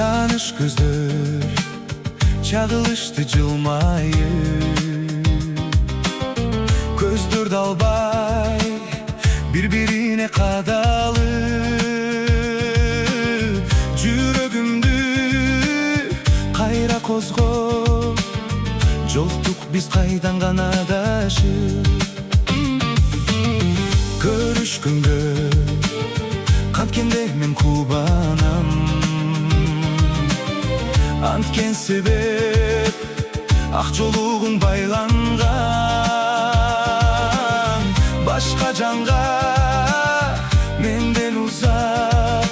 Tanış gözler çağılıştı jılmayıp, Көздөр далбай bir-birine qadalı, Жүрөгүмдү кайра козго, Жолттук биз кайдан гана адашып. Көрүшкөнгө канткенде мен кубанам, Анткен себеп ак жолугуң байланган. Башка жанга менден узап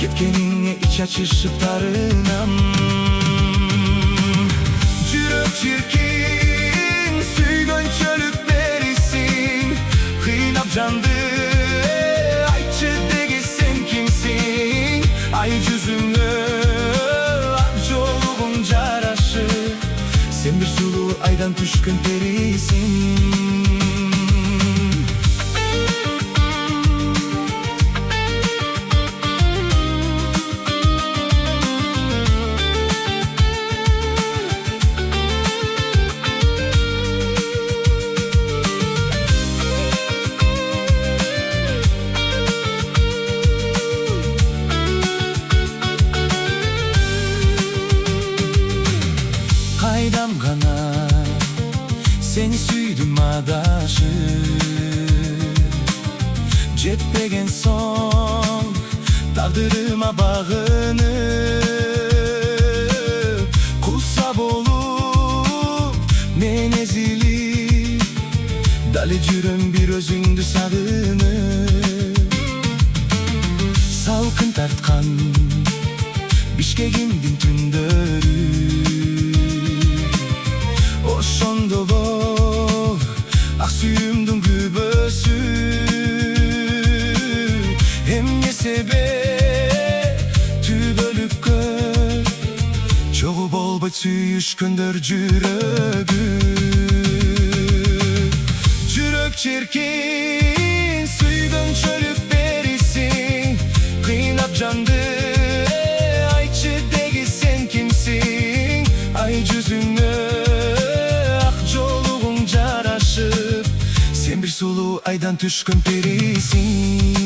кеткениңе ич ачышып тарынам. Жүрөк чиркин сүйгөн чөлүк берисиң, кыйнап жанды айтчы деги сен кимсиң? Ай жүзүңө ак жолугуң жарашып, сен бир сулуу айдан түшкөн перисиң. Кайдам гана сени сүйдүм адашып, жетпеген соң тагдырыма багынып, куса болуп мен эзилип, дали жүрөм бир өзүңдү сагынып. Салкын тарткан Бишкегимдин түндөрү, ошондого ак сүйүмдүн күбөсү. Эмне себеп түбөлүккө чогуу болбойт сүйүшкөндөр жүрөгү? Жүрөк чиркин сүйгөн чөлүк берисиң, кыйнап жанды айтчы деги сен кимсиң? Ай жүзүңө сен бир сулуу айдан түшкөн перисиң.